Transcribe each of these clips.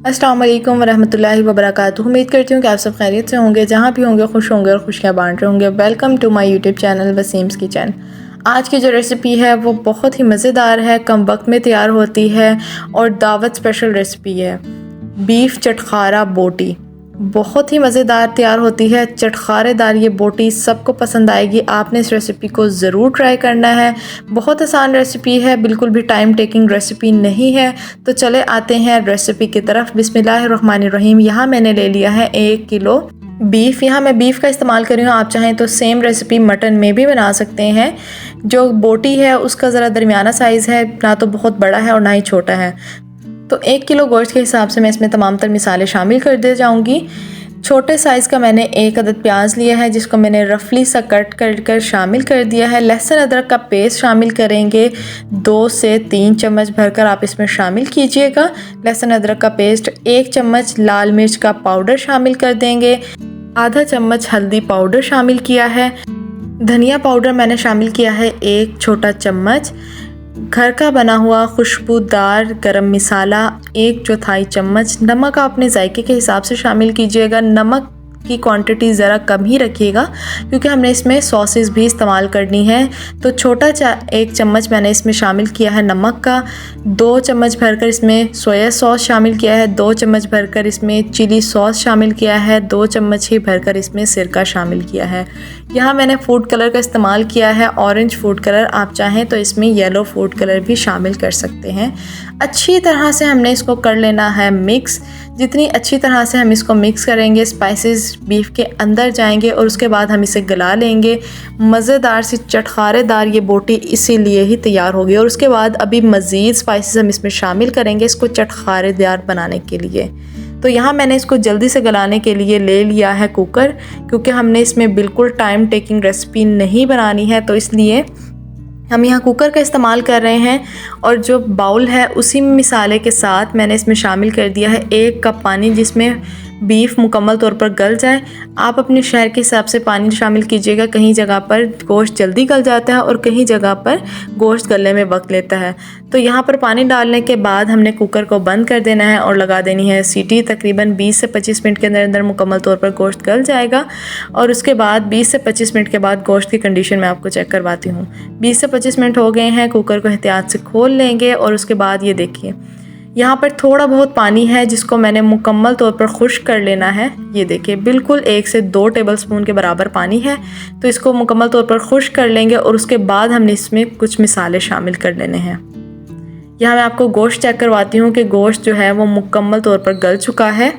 अस्सलाम वालेकुम वरहमतुल्लाहि वबरकातुहू। उम्मीद करती हूँ कि आप सब खैरियत से होंगे, जहाँ भी होंगे खुश होंगे और खुशियाँ बांट रहे होंगे। Welcome to my YouTube channel Waseem's kitchen. आज की जो रेसिपी है वो बहुत ही मज़ेदार है, कम वक्त में तैयार होती है और दावत स्पेशल रेसिपी है। बीफ चटखारा बोटी बहुत ही मज़ेदार तैयार होती है। चटखारेदार ये बोटी सबको पसंद आएगी। आपने इस रेसिपी को ज़रूर ट्राई करना है। बहुत आसान रेसिपी है, बिल्कुल भी टाइम टेकिंग रेसिपी नहीं है। तो चले आते हैं रेसिपी की तरफ। बिस्मिल्लाहिर्रहमानिर्रहीम। यहाँ मैंने ले लिया है 1 किलो बीफ। यहाँ मैं बीफ का इस्तेमाल कर रही हूँ, आप चाहें तो सेम रेसिपी मटन में भी बना सकते हैं। जो बोटी है उसका ज़रा दरमियाना साइज़ है, ना तो बहुत बड़ा है और ना ही छोटा है। तो 1 किलो गोश्त के हिसाब से मैं इसमें तमाम तर मिसाले शामिल कर दे जाऊंगी। छोटे साइज़ का मैंने 1 अदद प्याज लिया है, जिसको मैंने रफली सा कट कर शामिल कर दिया है। लहसुन अदरक का पेस्ट शामिल करेंगे, 2 से 3 चम्मच भरकर आप इसमें शामिल कीजिएगा। लहसुन अदरक का पेस्ट, 1 चम्मच लाल मिर्च का पाउडर शामिल कर देंगे, आधा चम्मच हल्दी पाउडर शामिल किया है। धनिया पाउडर मैंने शामिल किया है 1 छोटा चम्मच। घर का बना हुआ खुशबूदार गरम मसाला 1/4 चम्मच। नमक आप अपने जायके के हिसाब से शामिल कीजिएगा। नमक की क्वांटिटी ज़रा कम ही रखिएगा क्योंकि हमने इसमें सॉसेस भी इस्तेमाल करनी है। तो छोटा 1 चम्मच मैंने इसमें शामिल किया है नमक का। 2 चम्मच भरकर इसमें सोया सॉस शामिल किया है। 2 चम्मच भरकर इसमें चिली सॉस शामिल किया है। 2 चम्मच ही भरकर इसमें सिरका शामिल किया है। यहाँ मैंने फूड कलर का इस्तेमाल किया है, ऑरेंज फूड कलर। आप चाहें तो इसमें येलो फूड कलर भी शामिल कर सकते हैं। अच्छी तरह से हमने इसको कर लेना है मिक्स। जितनी अच्छी तरह से हम इसको मिक्स करेंगे, स्पाइसेस बीफ के अंदर जाएंगे और उसके बाद हम इसे गला लेंगे। मज़ेदार सी चटखारेदार ये बोटी इसीलिए ही तैयार होगी। और उसके बाद अभी मज़ीद स्पाइसेस हम इसमें शामिल करेंगे इसको चटखारेदार बनाने के लिए। तो यहाँ मैंने इसको जल्दी से गलाने के लिए ले लिया है कुकर, क्योंकि हमने इसमें बिल्कुल टाइम टेकिंग रेसिपी नहीं बनानी है, तो इसलिए हम यहाँ कुकर का इस्तेमाल कर रहे हैं। और जो बाउल है उसी मिसाले के साथ मैंने इसमें शामिल कर दिया है 1 कप पानी, जिसमें बीफ मुकम्मल तौर पर गल जाए। आप अपने शहर के हिसाब से पानी शामिल कीजिएगा। कहीं जगह पर गोश्त जल्दी गल जाता है और कहीं जगह पर गोश्त गलने में वक्त लेता है। तो यहाँ पर पानी डालने के बाद हमने कुकर को बंद कर देना है और लगा देनी है सीटी। तकरीबन 20 से 25 मिनट के अंदर मुकम्मल तौर पर गोश्त गल जाएगा। और उसके बाद 20 से 25 मिनट के बाद गोश्त की कंडीशन मैं आपको चेक करवाती हूँ। 20 से 25 मिनट हो गए हैं। कुकर को एहतियात से खोल लेंगे और उसके बाद ये देखिए यहाँ पर थोड़ा बहुत पानी है, जिसको मैंने मुकम्मल तौर पर खुश्क कर लेना है। ये देखिए बिल्कुल 1 से 2 टेबलस्पून के बराबर पानी है। तो इसको मुकम्मल तौर पर खुश्क कर लेंगे और उसके बाद हमने इसमें कुछ मिसाले शामिल कर लेने हैं। यहाँ मैं आपको गोश्त चेक करवाती हूँ कि गोश्त जो है वो मुकम्मल तौर पर गल चुका है।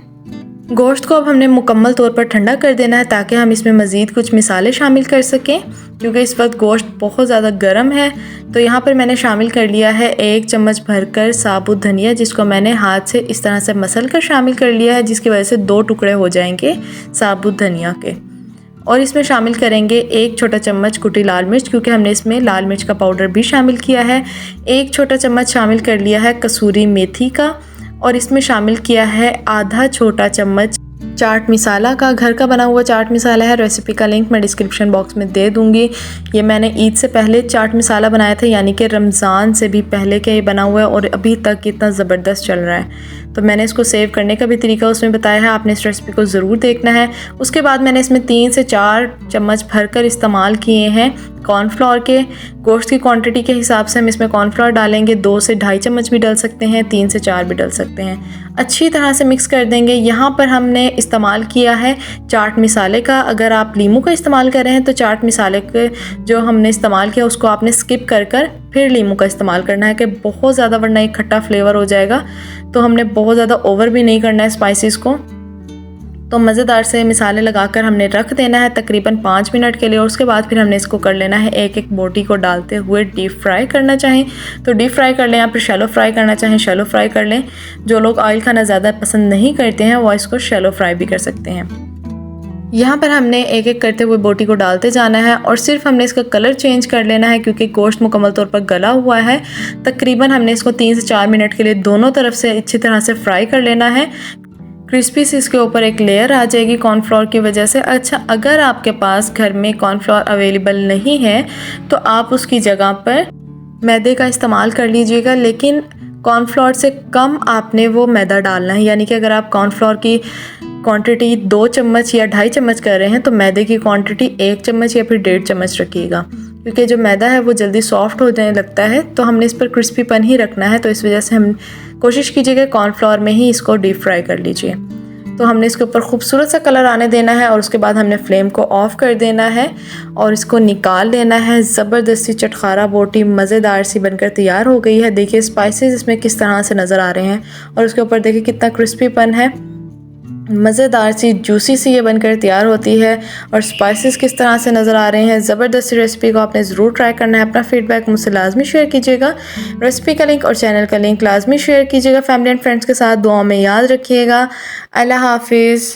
गोश्त को अब हमने मुकम्मल तौर पर ठंडा कर देना है ताकि हम इसमें मज़ीद कुछ मिसाले शामिल कर सकें, क्योंकि इस वक्त गोश्त बहुत ज़्यादा गर्म है। तो यहाँ पर मैंने शामिल कर लिया है 1 चम्मच भरकर साबुत धनिया, जिसको मैंने हाथ से इस तरह से मसल कर शामिल कर लिया है, जिसकी वजह से 2 टुकड़े हो जाएंगे साबुत धनिया के। और इसमें शामिल करेंगे 1 छोटा चम्मच कुटी लाल मिर्च, क्योंकि हमने इसमें लाल मिर्च का पाउडर भी शामिल किया है। 1 छोटा चम्मच शामिल कर लिया है कसूरी मेथी का। और इसमें शामिल किया है आधा छोटा चम्मच चाट मसाला का। घर का बना हुआ चाट मसाला है। रेसिपी का लिंक मैं डिस्क्रिप्शन बॉक्स में दे दूंगी। ये मैंने ईद से पहले चाट मसाला बनाया था, यानी कि रमज़ान से भी पहले का ये बना हुआ है और अभी तक इतना ज़बरदस्त चल रहा है। तो मैंने इसको सेव करने का भी तरीका उसमें बताया है, आपने इस रेसिपी को ज़रूर देखना है। उसके बाद मैंने इसमें 3 से 4 चम्मच भरकर इस्तेमाल किए हैं कॉर्नफ्लोर के। गोश्त की क्वांटिटी के हिसाब से हम इसमें कॉर्नफ्लोर डालेंगे। 2 से 2.5 चम्मच भी डाल सकते हैं, 3 से 4 भी डाल सकते हैं। अच्छी तरह से मिक्स कर देंगे। यहाँ पर हमने इस्तेमाल किया है चाट मसाले का। अगर आप लीमू का इस्तेमाल कर रहे हैं तो चाट मसाले के जो हमने इस्तेमाल किया उसको आपने स्किप कर फिर लीमू का इस्तेमाल करना है, कि बहुत ज़्यादा वरना एक खट्टा फ्लेवर हो जाएगा। तो हमने बहुत ज़्यादा ओवर भी नहीं करना है स्पाइसेस को। तो मज़ेदार से मिसाले लगाकर हमने रख देना है तकरीबन 5 मिनट के लिए। और उसके बाद फिर हमने इसको कर लेना है एक एक बोटी को डालते हुए डीप फ्राई करना चाहें तो डीप फ्राई कर लें, या फिर शैलो फ्राई करना चाहें शैलो फ्राई कर लें। जो लोग ऑयल खाना ज़्यादा पसंद नहीं करते हैं वो इसको शैलो फ्राई भी कर सकते हैं। यहाँ पर हमने एक एक करते हुए बोटी को डालते जाना है और सिर्फ हमने इसका कलर चेंज कर लेना है, क्योंकि गोश्त मुकम्मल तौर पर गला हुआ है। तकरीबन हमने इसको 3 से 4 मिनट के लिए दोनों तरफ से अच्छी तरह से फ्राई कर लेना है। क्रिस्पी सी इसके ऊपर एक लेयर आ जाएगी कॉर्नफ्लोर की वजह से। अच्छा, अगर आपके पास घर में कॉर्नफ्लोर अवेलेबल नहीं है तो आप उसकी जगह पर मैदे का इस्तेमाल कर लीजिएगा, लेकिन कॉर्नफ्लोर से कम आपने वो मैदा डालना है, यानी कि अगर आप कॉर्नफ्लोर की क्वांटिटी 2 चम्मच या 2.5 चम्मच कर रहे हैं तो मैदे की क्वांटिटी 1 चम्मच या फिर 1.5 चम्मच रखिएगा, क्योंकि जो मैदा है वो जल्दी सॉफ्ट हो जाने लगता है, तो हमने इस पर क्रिस्पीपन ही रखना है। तो इस वजह से हम कोशिश कीजिएगा कॉर्नफ्लोर में ही इसको डीप फ्राई कर लीजिए। तो हमने इसके ऊपर खूबसूरत सा कलर आने देना है और उसके बाद हमने फ्लेम को ऑफ़ कर देना है और इसको निकाल लेना है। ज़बरदस्ती चटखारा बोटी मज़ेदार सी बनकर तैयार हो गई है। देखिए स्पाइसेस इसमें किस तरह से नज़र आ रहे हैं और उसके ऊपर देखिए कितना क्रिस्पीपन है, मज़ेदार सी जूसी सी ये बनकर तैयार होती है और स्पाइसेस किस तरह से नज़र आ रहे हैं। ज़बरदस्त रेसिपी को आपने ज़रूर ट्राई करना है। अपना फीडबैक मुझसे लाजमी शेयर कीजिएगा। रेसिपी का लिंक और चैनल का लिंक लाजमी शेयर कीजिएगा फैमिली एंड फ्रेंड्स के साथ। दुआओं में याद रखिएगा। अल्लाह हाफिज़।